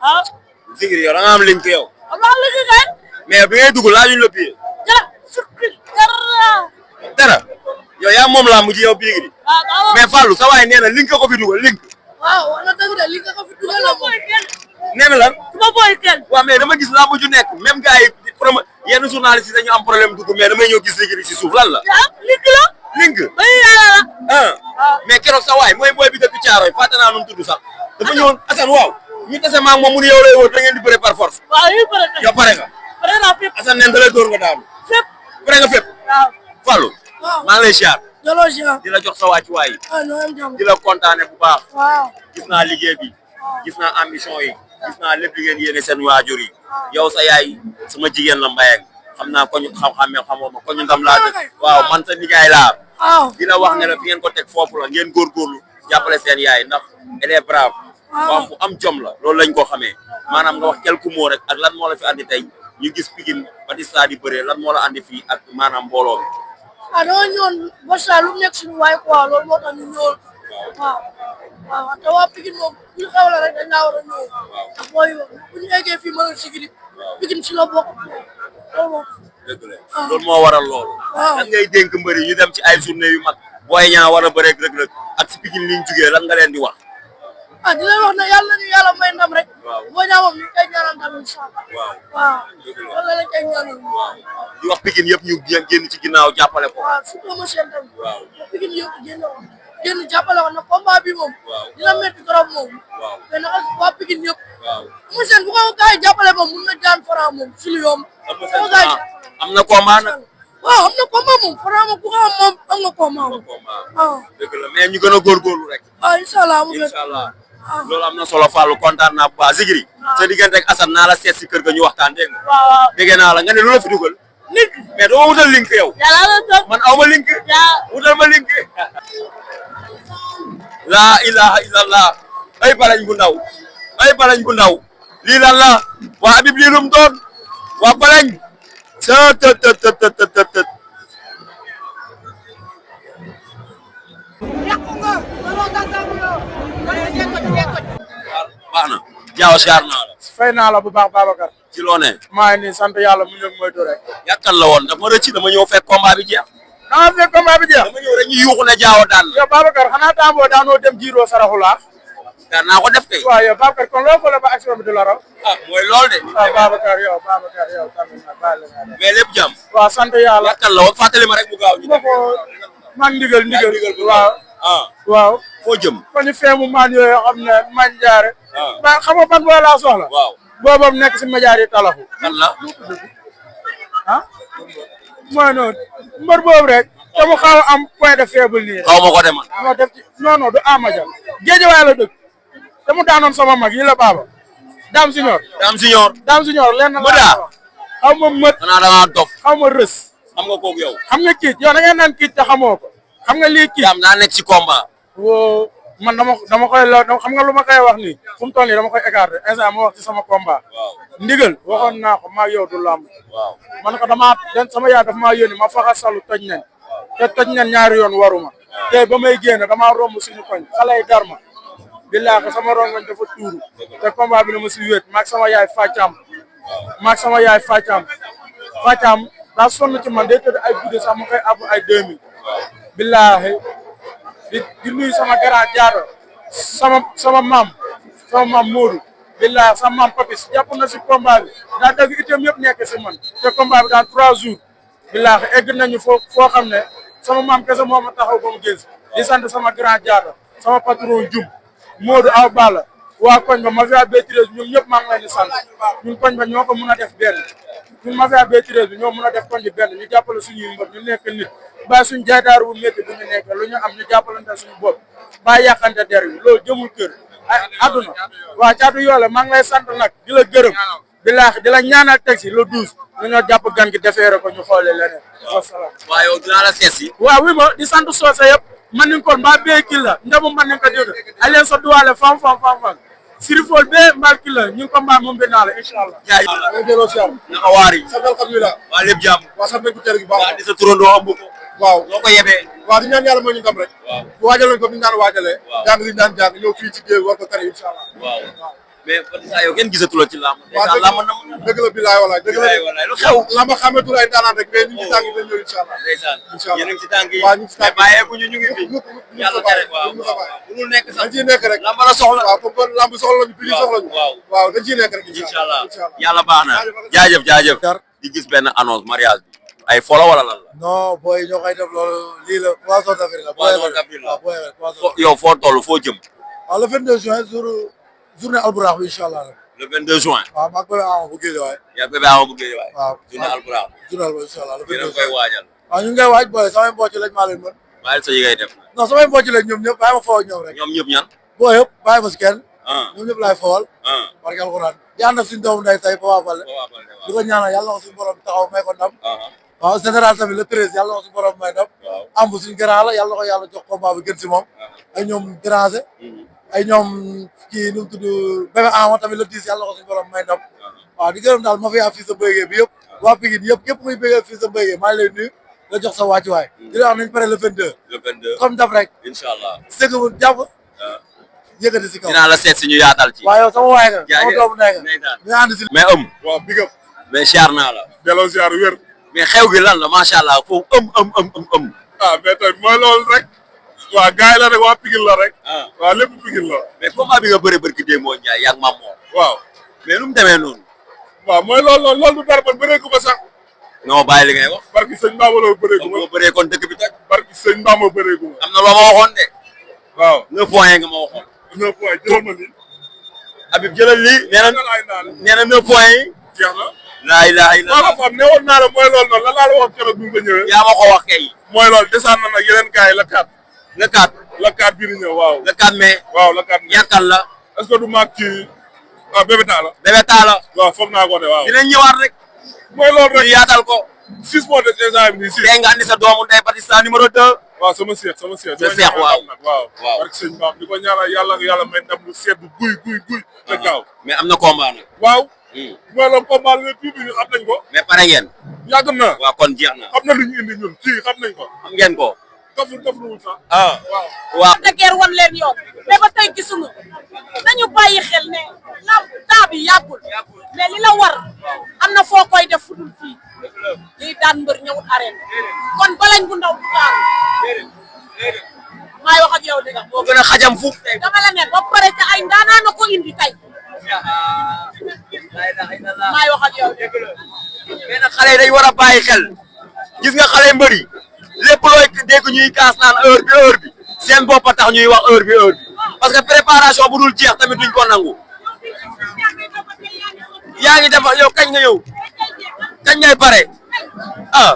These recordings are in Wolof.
ah. Zikri yow da nga am link yow. am naa link kay. mais bi ngay dugg laajuñ la pied. dara. yow yaa moom laa mujj yow bii gi. mais Fallou sa waay nee na link ko fi dugal link. waaw wala dëgg de link ko fi dugal la moom. nee na lan. su ma booy kenn. waaw mais dama gis laa mujj nekk même gars yi yenn journalistes yi dañu am problème dugg mais damay ñëw gis Zikri si suuf lan la. link la. link. bay yàlla la. mais keroog sa waay mooy booy bi dëkk Caaroy fàtte naa nu mu tudd sax. dafa ñëwoon Assane waaw. ñu tase maa moom mu ne yow lay wër da ngeen di bëre par force. waaw yow pare nga. yow pare nga. pare naa fépp. Assane neen da lay dóor nga daanu. fépp. pare nga fépp. waaw. Fallou. waaw maa ngi lay siyaar. jëloo si di la jox sa wàccuwaay. ñoo am jàmm. di la kontaane bu baax. waaw. gis naa liggéey bi. gis naa ambition yi. gis naa lépp li ngeen yéene seen waajur yi. yow sa yaay sama jigéen la Mbayang xam naa ko ñu xam-xamee xamoo ma ko ñu ndam laa dëkk. waaw man sa nijaay laa. waaw. di la wax ne la fi ngeen ko teg foofu la ngeen góorgóorlu jàppale seen yaay ndax elle est brave. waaw bu am jom la loolu lañ ko xamee maanaam nga wax quelques mots rek ak lan moo la fi andi tey ñu gis Pikine Batista di bëree lan moo la andi fii ak maanaam mbooloo mi. dama ñëwoon Batista lu mu nekk suñu waay quoi loolu moo tax ñu ñëwoon. waaw. waaw te waa Pikine moom bu ñu xewle rek dañ laa war a ñëw. te booy bu ñu eggee fii mën a sigili Pikine si la bokk loolu moom. dëgg la loolu moo waral loolu. waaw lan ngay dénk mbëri ñu dem ci ay journée yu mag Boy Niang war a bëreeg Reug Reug ak si Pikine liñ jugee lan nga leen di wax. di leen wax ne yàlla nañu yàlla may ndam rek. waaw Boy Niang moom ñu ngi koy ñaanal ndam incha allah. waaw waaw loolu la koy ñaanal. waaw di wax Pikine yëpp ñu génn ci ginnaaw jàppale ko. waaw surtout monsieur tamit. waaw Pikine yëpp génn jàppale ko nag combat bi moom. waaw dina métti trop moom. waaw mais nag waa Pikine yëpp. waaw monsieur bu ko gars yi jàppale moom mun na daan Franc moom si lu yomb. am na combat nag. waaw am na combat moom Franc moom ku ko am moom am na combat moom. waaw dëgg la mais ñu gën a góorgóorlu rek. waaw incha allah mu incha allah loolu am na solo Fallou kontaan naa bu baax Zikri. sa diggante ak Assane naa la seet si kër ga ñu waxtaan dégg nga. waaw dégg naa la nga ne lu la fi dugal. link. mais doo ma wutal link yow. yàlla la toog. man aw ma link. wutal ma link. laa ilaha illallah. ay balañ bu ndaw. ay balañ bu ndaw. lii lan la. waa Habib lii lum doon. waa balañ. sa të. baax na. jaaw siyaar naa la. fay naa la bu baax Babacar. ci loo ne. maa ngi nii sant yàlla mu ñëw moytu rek. yàkkal la woon dafa rëcc dama ñëw fekk combat bi jeex. dama fekk combat bi jeex. dama ñëw rek ñu yuuxu ne jaaw daan la. yow Babacar xanaa tàmboo daanoo dem jiiroo saraxu laa. daan naa ko def kay. waaw yow Babacar kon loo fële ba action bi du la raw. mooy lool de. waaw Babacar yow tamit nag baal la mais lépp jàmm. waaw sant yàlla. yàkkal la woon fàttali ma rek mu gaaw ñu. ma ko man ndigal waaw. waaw. foo jëm. ko ñu feemu maan yooyu xam ne man jaare. ba xam nga ban boo laa soxla. waaw boobam nekk si médias yi talaxu. kan la. mooy noonu mbër boobu rek. te mu xaw a am point de faible nii. xaw ma ko de man. moo def ci non du Amadia. Géejawaay la dëkk. te mu daanoon sama mag yi la baaba. Dame Junior. Dame Junior lenn la wax. xaw ma mët. xanaa da ngaa dof. xaw ma rës. xam nga kooku yow. xam nga kiit yow da ngeen naan kiit te xamoo ko. xam nga lii kiit. daa nekk ci combat. woo man dama koy la xam nga lu ma koy wax nii. fu mu toll nii dama koy écarté instant ma wax ci sama combat. waaw ndigal waxoon naa ko maa yow du lamb. waaw man ko sama yaay dafa maa yónni ma faxa salu toj nen. te toj nen ñaari yoon waruma. te ba may génn damaa romb suñu koñ xale yi darma. billaahi sama rongoñ dafa tuuru. te combat bi na ma si wéet maag sama yaay Facaam daa sonn ci man day tëdd ay guddi sax ma koy ab ay 2000. billaahi di nuyu sama grand jaado sama maam Modou. billaahi sama maam Papis jàpp na si combat bi daa dëgg itam yëpp nekk si man te combat bi dans 3 jours. billaahi egg nañu foo xam ne sama maam kese moo ma taxaw ba mu gis di sant sama grand jaado sama patron Dioum Modou aw Balla waa koñ ba mafia B13 ñoom ñëpp maa ngi leen di sant ñun koñ ba ñoo ko mën a def benn ñun mafia B13 bi ñoo mën a def koñ bi benn ñu jàppale suñuy mbër ñu nekk nit bàyyi suñu jaaydaar bu métti bu ñu nekk lu ñu am ñu jàppalante suñu bopp bàyyi yàqante der bi loolu jëmul kër ay àdduna waa caatu yoole maa ngi lay sant nag di la gërëm bilaahi di la ñaanal teg si le 12 ñu ñoo jàpp gan gi defeere ko ñu xoolee leneen wasalaam waaw yow dinaa la seet si. waaw wi ma di sant soose yëpp man ni kon mbaa bee kii la ndamu man ni ko dégg aleen so duwaale fam sirifol be mbal ki la ñu ko mbaa moom be naa la inshallah jaay ñu delo ci am naka waari sa alhamdulillah waa lépp jàmm waa sa bëgg tër gi baax waa di sa turandoo am ko waaw loo ko yebee waaw di ñaan yàlla moo ñu ndam rek waaw waajal nañ ko ni ñu daan waajalee jàng li ñu daan jàng ñëw fii ci géew war ko tari inshallah waaw mais Batista yow kenn gisatu la ci làmb. waaw dëgg la bilaay walaay dëgg la lu xew. làmb xametul ay daanaan rek mais ñu ngi ci tànk yi dañ ñëw incha allah. ndeysaan yéen a ngi ci tànk yi. waaw ñu ngi ci tànk yi mais bàyyeekuñu ñu ngi fi. yàlla tere waaw mënul nekk sax. dañ ciy nekk rek. làmb la soxla. waaw comme làmb soxla lañu prix soxla ñu. waaw dañ ciy nekk rek incha allah yàlla baax na. jaajëf. di gis benn annonce mariage bi. ay folo wala lan la. non booy ñoo koy def loolu lii la poisson d'avril la. poisson d'avril la waaw poisson. yow foo toll foo jëm. waaw le 22 juin journée Albourakh bi incha allah. le 22 juin. waaw maa ngi koy awa bu Guédiawaye. yaa bébé awa bu Guédiawaye. waaw journée Albourakh. journée Albourakh incha allah le 22 juin yéen a koy waajal. waaw ñu ngi koy waaj booy samay mbocc lañ maa leen mën. bàyyi sa yi ngay def. non samay mbocc lañ ñoom ñëpp bàyyi ma foo ak ñoom rek. ñoom ñëpp ñan. boo yëpp bàyyi ma si kenn. ñoom ñëpp laay fowal. barke alxuraan di ànd ak suñu doomu ndey tey Papa Baldé. di ko ñaanal yàlla na ko suñu borom taxaw may ko ndam. waaw général tamit le 13 yàlla na ko suñu borom may ndam. am suñu grand la yàlla na ko yàlla jox combat bi gën si moom. ay ñoom déranger. ay ñoom kii nu mu tudd bébé Ama tamit le 10 yàlla na ko suñu borom may ndam. waaw di gërëm daal ma fi am fii sa béykat bi yëpp. waa Pikine yëpp képp muy béykat fii sa béykat maa ngi lay nuyu la jox sa wàccuwaay. di la wax nañ pare le 22. le 22 comme daf rek. incha allah sëgg bu jàpp. yëkkati si kaw dinaa la seet si ñu yaatal ci. waaw yow sama waay nga. sama doomu ndey nga. ñu ànd si. mais waaw big up. mais siyaar naa la. delloo siyaar wér. mais xew gi lan la macha allah foofu ah mais tey mooy loolu rek. waa gars yi la rek waa Pikine la rek. waaw lépp Pikine la. mais combat bi nga bëre barki dee moo Ndiaye yaa ngi Mame Mor. waaw. mais nu mu demee noonu. waaw mooy loolu du dara man bëree gu ma sax. non bàyyi li ngay wax. barki sëñ Bamba la bëree gu ma. boo bëree kon dëkk bi toj. barki sëñ Bamba bëree gu ma. am na loo ma waxoon de. waaw 9 points nga ma waxoon. 9 points jëlal ma lii. Habib jëlal lii. nee na 9 points yi. jeex na. laa ilaaha illallaah. maa ko xam ne woon naa la mooy loolu noonu lan laa la waxoon keroog bi nga ñëwee. yaa ma ko wax kay. mooy loolu desaan na nag yeneen gars yi la 4. le 4. la 4 bii di ñëw waaw. le 4 mai. waaw la 4 mai yàkkal la. est-ce que du maag kii ah bébé Talla. bébé Talla. waaw foog naa ko de waaw. dinañ ñëwaat rek. mooy loolu rek ñu yaatal ko. 6 mois de saison bi nii 6. tey nga andi sa doomu ndey Batista numéro 2. waaw sama seex. sa seex waaw waaw. parce que sëñ Ba di ko ñaanal yàlla may ndam lu sedd guy. te gaaw mais am na combat nag. waaw. mooy loolu combat la tuuti ñu xam nañ ko. mais pare ngeen. yàgg na. waaw kon jeex na. xam na lu ñu indi ñun kii xam nañ ko. xam ngeen ko. dofluwul sax. waaw. Daguerre wan leen yoon mais ba tey gisuñu nañu bàyyi xel ne lamb taa bi yàggul mais li la war am na foo koy def fu dul fii liy daan mbër ñëwul arène kon balañ bu ndaw du daan maay wax ak yow di nga moo gën a xajam fuuf. dama la ne ba pare te ay ndaanaa na ko indi tey maay wax ak yow mais nag xale yi dañ war a bàyyi xel gis nga xale mbër yi lépp looy dégg ñuy kaas naan heure bi seen bopp a tax ñuy wax heure bi parce que préparation bu dul jeex tamit duñ ko nangu. yaa ngi defar yow kañ nga yow kañ ngay pare ah.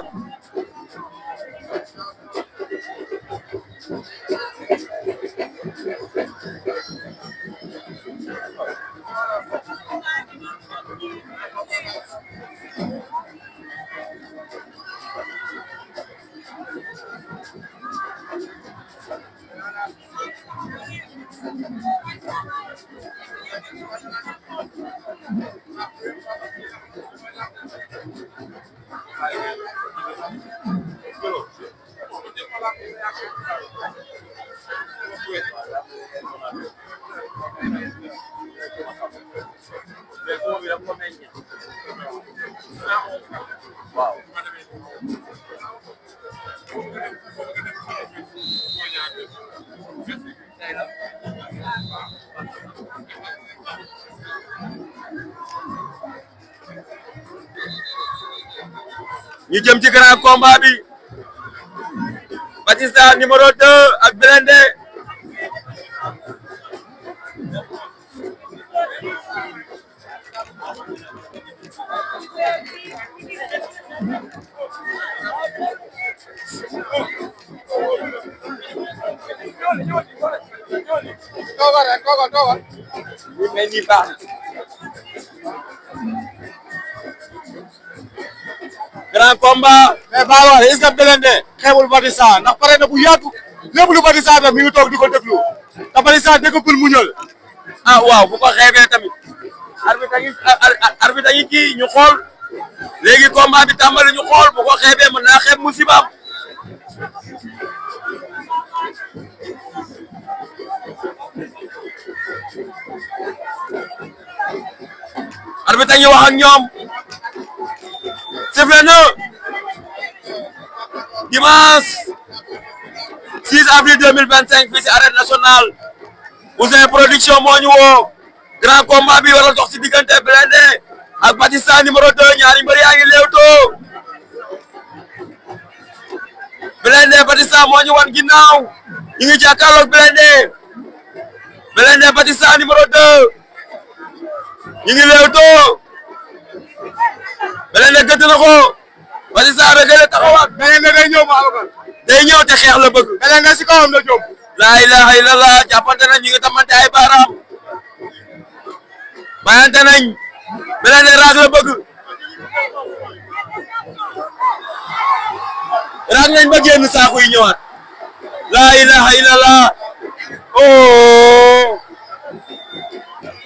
ñu jëm ci grand combat bi Batista numéro 2 ak Blindé toogal. mais nii baax na. grand combat. mais Ba Waly est-ce que Blindé xeebul Batista ndax pare na bu yàgg lépp lu Batista def mi ngi toog di ko déglu te Batista déggul mu ñëw. ah waaw bu ko xeebee tamit. arbitre yi kii ñu xool léegi combat bi tàmbali ñu xool bu ko xeebee mën naa xeeb musibaam. arbitre ñu wax ak ñoom sifflé na dimanche 6 avril 2025 fii ci arène nationale Ouzin Production moo ñu woo grand combat bi war a dox ci diggante Blindé ak Batista numéro 2 ñaari mbër yaa ngi leewtoo Blindé Batista moo ñu wan ginnaaw ñu ngi jàkkaarloog Blindé Batista numéro 2 ñu ngi leewtoo Blindé gëdd na ko Batista rek taxawaat Blindé day ñëw Babacar. day ñëw te xeex la bëgg. Blindé si kawam la jóg. laa ilaha illallah jàppante nañ ñu ngi tamante ay baaraam bayante nañ Blindé raag la bëgg raag nañ ba génn saako yi ñëwaat laa ilaha illallah oh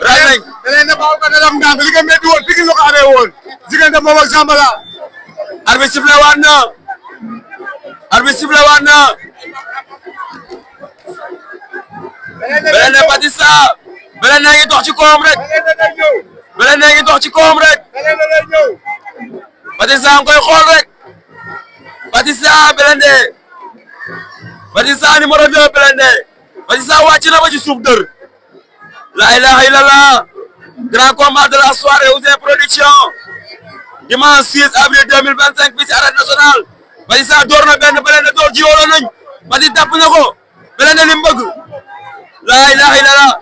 raag nañ Blindé Babacar da dam ndànk li nga métti woon Pikine la ko amee woon diggante moom ak Zambala. arbitre sifflé waat na arbitre sifflé waat na Blindé Batista Blindé ngi dox ci kawam rek Blindé ngi dox ci kawam rek Batista nga koy xool rek Batista Blindé Batista numéro 2 Blindé Batista wàcc na ba ci suuf dër la ilaha illallah grand combat de la soirée Ouzin Production dimanche 6 avril 2025 fii ci arène nationale Batista door na benn Blindé door jiwolo nañ Batista tàpp na ko Blindé li mu bëgg la ilaha illallah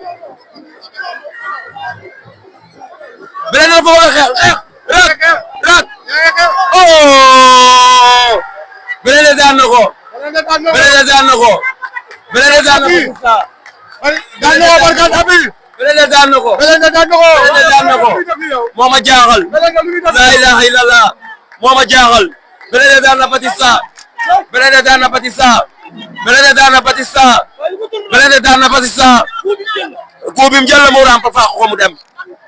Blindé dafa war a xeex rak oh Blindé daan na ko Blindé daan na ko Blindé daan na ko barkat abi. Blindé daan na ko Blindé daan na ko. Blindé daan na ko moo ma jaaxal la ilaha illallah moo ma jaaxal Blindé daan na Batista Blindé daan na Batista Blindé daan na Batista Blindé daan na Batista ku bi mu jël la mu ramp faax ko mu dem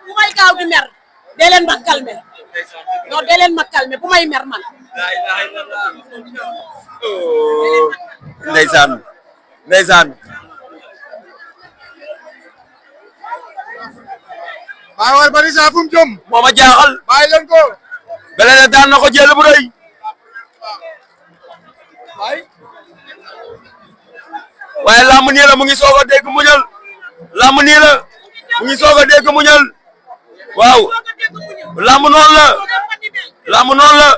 bu may gaaw di mer dee leen ma calmer non dee leen ma calmer bu may mer man ndeysaan ndeysaan maa war Batista fu mu jëm. moo ma jaaxal bàyyi leen ko. Blindé daan na ko jël bu rëy waaye lamb nii la mu ngi soog a dégg muñal lamb nii la mu ngi soog a dégg muñal waaw lamb noonu la lamb noonu la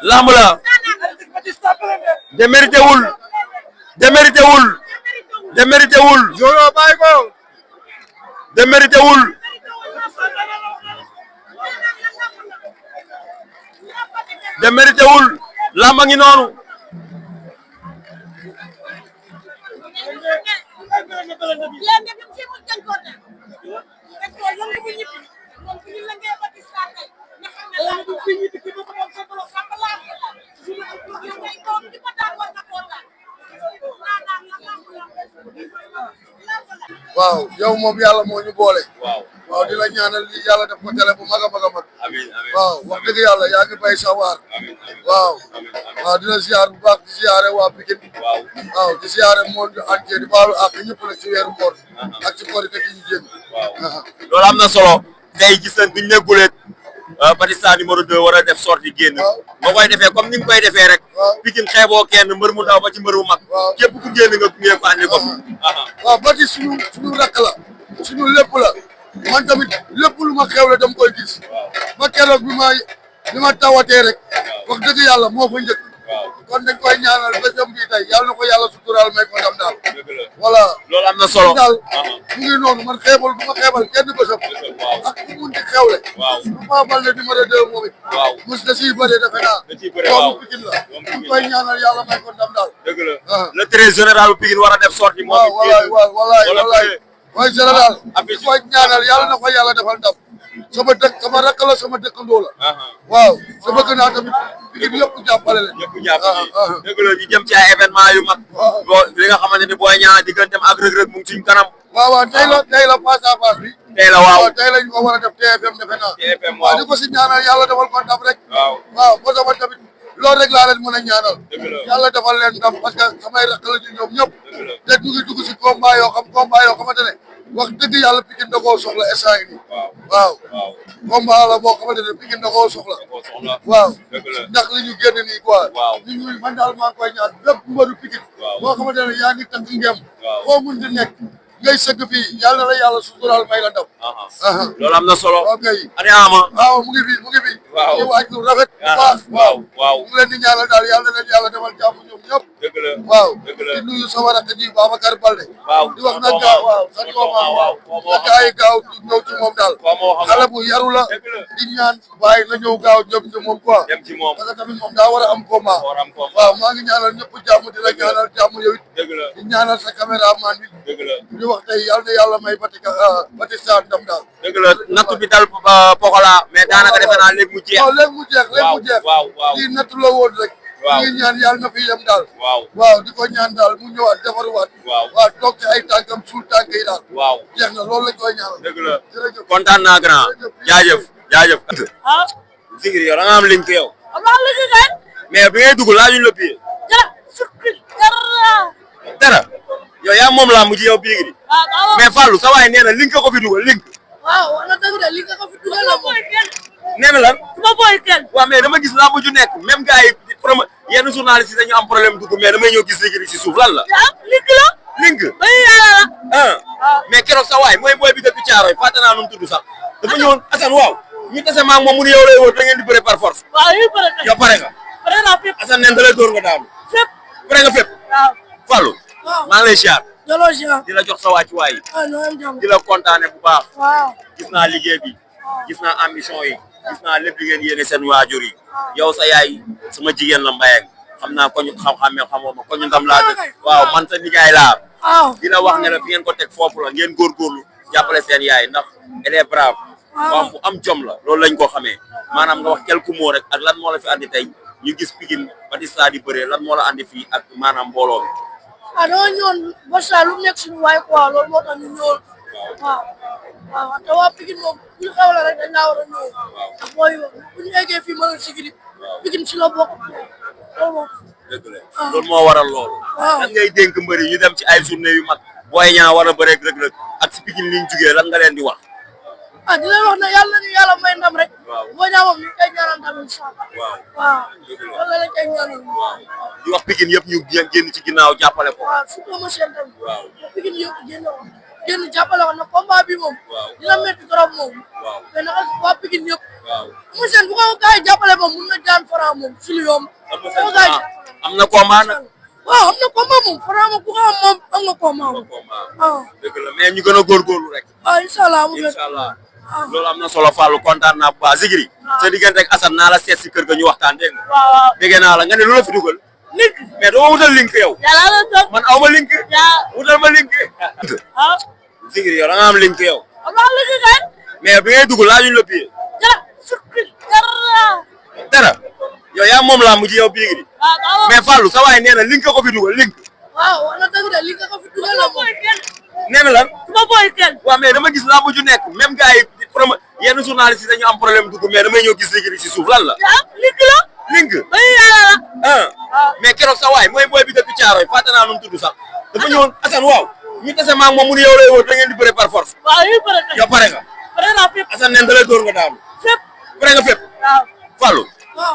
lamb la démérité wul démérité wul démérité wul Zoro bàyyi ko. démérité wul démérité wul lamb a ngi noonu waaw yow moom yàlla moo ñu boole. waaw di la ñaanal li yàlla def ko télé bu mag a mag a mag. waaw wax dëgg yàlla yaa ngi bay sa waar. waaw waaw dina ziar bu baax di ziare waa Pikine. waaw di ziare monde entier di baalu ak ñëpp nag ci weeru koor ak ci korite gi ñu génn. loolu am na solo tey gis nañ duñ ne guleet Batista numéro 2 war a def sortie génn boo koy defee comme ni nga koy defee rek Pikine xeeboo kenn mbër mu ndaw ba ci mbër mu mag képp ku génn nga gunge ko andi ko waaw Bati suñu rakk la suñu lépp la man tamit lépp lu ma xewle dama koy gis ba keroog bi ma tawatee rek wax dëgg yàlla moo fa njëkk kon dañ koy ñaanal bésam bii tey yàlla na ko yàlla suturaal may ko ndam daal voilà loolu am na solo daal mu ngi noonu man xeebal bu ma xeebal kenn bésam ak ku mun di xewle bu ma bal ne numéro 2 moom it mos da siy bëree defe naa doomu Pikine la ñu koy ñaanal yàlla may ko ndam daal dëgg la le très général bu Pikine war a def sortie moom wallaay mooy général di koy ñaanal yàlla na ko yàlla defal ndam sama dëkk sama rakk la sama dëkkandoo la waaw sa bëgg naa tamit Pikine yëpp jàppale leen ñëpp jàppale dëgg la ñu jëm ci ay événement yu mag li nga xamante ni Boy Niang digganteem ak Reug Reug mu ngi suñ kanam waaw tey la face à face bi tey la waaw tey lañ ko war a def TFM defe naa TFM waaw di ko si ñaanal yàlla defal ko ndam rek waaw ba sama tamit loolu rek laa leen mën a ñaanal yàlla defal leen ndam parce que samay rakk la ñu ñoom ñëpp te ñu ngi dugg si combat yoo xamante ne wax dëgg yàlla Pikine da koo soxla instant yii nii. waaw combat la boo xamante ne Pikine da koo soxla. waaw ndax li ñu génn nii quoi. ñu man daal maa ngi koy ñaan bépp mbëru Pikine. boo xamante ne yaa ngi tënk ngem. foo mun di nekk ngay sëgg fii yàlla na la yàlla suturaal may la ndam. loolu am na solo. ok ani Ama. waaw mu ngi fi mu ngi fi. waaw ñu waaj lu rafet. waaw mu ngi leen di ñaanal daal yàlla na leen yàlla defal jàmm ñoom ñëpp. dëgg la waaw dëgg la di nuyu sama rakk ji Babacar Balde. di wax nag gaaw waaw sa dooma na gaa yi gaaw ñëw ci moom daal. xale bu yaru la di ñaan waaye na ñëw gaaw jëm ci moom quoi. dem ci moom parce que tamit moom daa war a am combat. waaw maa ngi ñaanal ñëpp jàmm di la ñaanal jàmm yow it. dëgg la di ñaanal sa caméraman bi. dëgg la di wax tey yàlla na yàlla may Batista ndam daal. dëgg la nattu bi dal Pokola mais daanaka defe naa léegi mu jeex. waaw léegi mu jeex léegi mu jeex. lii nattu la woon rek. ñu ngi ñaan yàlla na fi yem daal. waaw di ko ñaan daal mu ñëwaat defaruwaat. waaw toog ci ay tànkam suul tànk yi daal. jeex na loolu lañ koy ñaanal. dëgg la jërëjëf kontaan naa grand jaajëf jaajëf. Zigri yow da nga am link yow. mais bi ngay dugg laajuñ la billet. dara yow yaa moom laa mujj yow Bigri. mais Fallou sa waay nee na link ko fi dugal link. waaw wax na dëgg de link ko fi dugal la moom. nee na lan. ma boy kenn. waaw mais dama gis laa mujj nekk même gars yi yenn journalistes yi dañu am problème dugg mais damay ñëw gis Zigri si suuf lan la. link la. link. la. mais keroog sa waay mooy booy bi dëkk Thiaroye fàtte naa nu mu tudd sax dafa ñëwoon Assane waaw ñu tase maag moom mu ne yow lay wër da ngeen di bëre par force. waaw yu bëre kay. yow pare nga. pare naa fépp. Assane neen da lay dóor nga daanu. fépp. pare nga fépp. waaw. Fallou. waaw maa ngi lay siyaar. jëloo si di la jox sa wàccuwaay. ñoo am jàmm. di la kontaane bu baax. waaw. gis naa liggéey bi. gis naa ambition yi. gis naa lépp li ngeen yéene seen waajur yi. yow sa yaay sama jigéen la Mbayang xam naa ko ñu xam-xamee xamoo ma ko ñu ndam laa dëkk. waaw man sa nijaay laa. waaw. di la wax ne la fi ngeen ko teg foofu la ngeen góorgóorlu jàppale seen yaay ndax elle est brave. waaw bu am jom la loolu lañ ko xamee maanaam nga wax quelques mots rek ak lan moo la fi andi tey ñu gis Pikine Batista di bëree lan moo la andi fii ak maanaam mbooloo bi. dama ñëwoon Batista lu nekk suñu waay quoi loolu moo tax ñu ñëwoon. waaw te waa Pikine moom bu ñu xewle rek dañ laa war a ñëw. te booy bu ñu eggee fii mën a sigili Pikine si la bokk loolu moom. dëgg la loolu moo waral loolu. waaw lan ngay dénk mbëri ñu dem ci ay journée yu mag Boy Niang war a bëreeg Reug Reug ak si Pikine liñ jugee lan nga leen di wax. di leen wax ne yàlla nañu yàlla may ndam rek. Boy Niang moom ñu ngi koy ñaanal ndam incha allah. waaw loolu lañ koy ñaanal. di wax Pikine yëpp ñu génn ci ginnaaw jàppale ko. waaw surtout monsieur tamit. Pikine yëpp génn jàppale ko nag combat bi moom. dina métti trop moom. mais nag waa Pikine yëpp. monsieur bu ko gars yi jàppale moom mun na daan Franc moom si lu yomb. am na combat nag. waaw am na combat moom Franc moom ku ko am moom am nga combat moom. waaw dëgg la mais ñu gën a góorgóorlu rek. waaw incha allah mu incha allah loolu am na solo Fallou kontaan naa bu baax Zigri. sa diggante ak Assane naa la seet si kër ga ñu waxtaan dégg nga. waaw. dégg naa la nga ne lu la fi dugal. link. mais doo ma wutal link yow. yàlla la toog. man aw ma link. wutal ma link. ah. Zigri yow da nga am link yow. waaw link kay. mais bi ngay dugg laajuñ la billet. dara yow yaa moom laa mujj yow Bigri. mais Fallou sa waay nee na link ko fi dugal link. waaw wax na dëgg de link ko fi dugal la moom. nee na lan. ma boy kenn. waaw mais dama gis laa mujj nekk même gars yi yenn journalistes yi dañu am problème dugg mais damay ñëw gis Zigri si suuf lan la. link la. link. la. mais keroog sa waay mooy booy bi dëkk Thiaroye fàtte naa nu mu tudd sax dafa ñëwoon Assane waaw ñu tase maag moom mu ne yow lay wër da ngeen di bëre par force. waaw yu bëre kay. yow pare nga. pare naa fépp. Assane neen da lay dóor nga daanu. fépp. pare nga fépp. waaw. Fallou.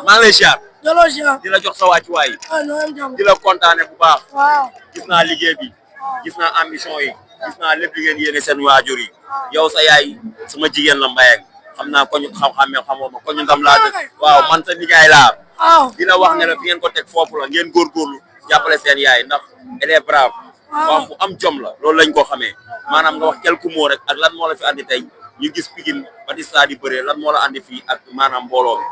maa ngi lay siyaar. jëloo si di la jox sa wàccuwaay. ñoo am jàmm. di la kontaane bu baax. waaw. gis naa liggéey bi. gis naa ambition yi. gis naa lépp li ngeen yéene seen waajur yi. yow sa yaay sama jigéen la Mbayang xam naa ko ñu xam-xamee xamoo ma ko ñu ndam laa dëkk. waaw man sa nijaay laa. waaw. di la wax ne la fi ngeen ko teg foofu la ngeen góorgóorlu jàppale seen yaay ndax elle est brave. waaw bu am jom la loolu lañ ko xamee maanaam nga wax quelques mots rek ak lan moo la fi andi tey ñu gis Pikine Batista di bëree lan moo la andi fii ak maanaam mbooloo bi.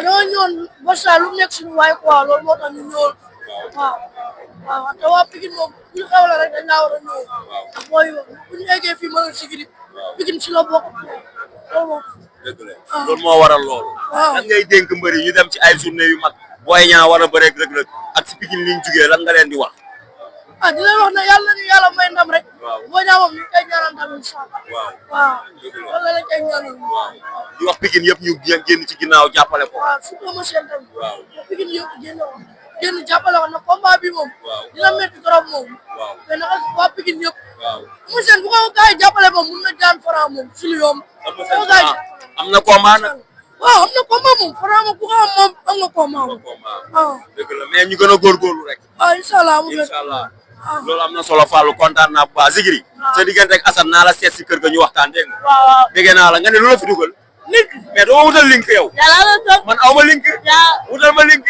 dama ñëwoon Batista lu nekk suñu waay quoi loolu moo tax ñu ñëwoon. waaw te waa Pikine moom bu ñu xewle rek dañ laa war a ñëw. te booy bu ñu eggee fii mën a sigili Pikine si la bokk loolu moom. dëgg la loolu moo waral loolu. lan ngay dénk mbëri ñu dem ci ay journée yu mag Boy Niang war a bëreeg Reug Reug ak si Pikine liñ jugee lan nga leen di wax. di leen wax ne yàlla nañu yàlla may ndam rek. Boy Niang moom ñu ngi koy ñaanal ndam incha allah. waaw loolu lañ koy ñaanal. di wax Pikine yëpp ñu génn ci ginnaaw jàppale ko. waaw surtout monsieur tamit. Pikine yëpp génn génn jàppale ko nag combat bi moom dina métti trop moom mais nag waa Pikine yëpp mu seen bu ko gars yi jàppale moom mun na daan Franc moom si lu yomb am na combat nag waaw am na combat moom Franc moom ku ko am moom am nga combat moom waaw dëgg la mais ñu gën a góorgóorlu rek waaw inshallah mu inshallah loolu am na solo Fallou kontaan naa bu baax Zigri sa diggante ak Assane naa la seet si kër ga ñu waxtaan dégg nga waaw dégg naa la nga ne lu la fi dugal link mais doo wutal link yow yàlla la toog man aw ma link wutal ma link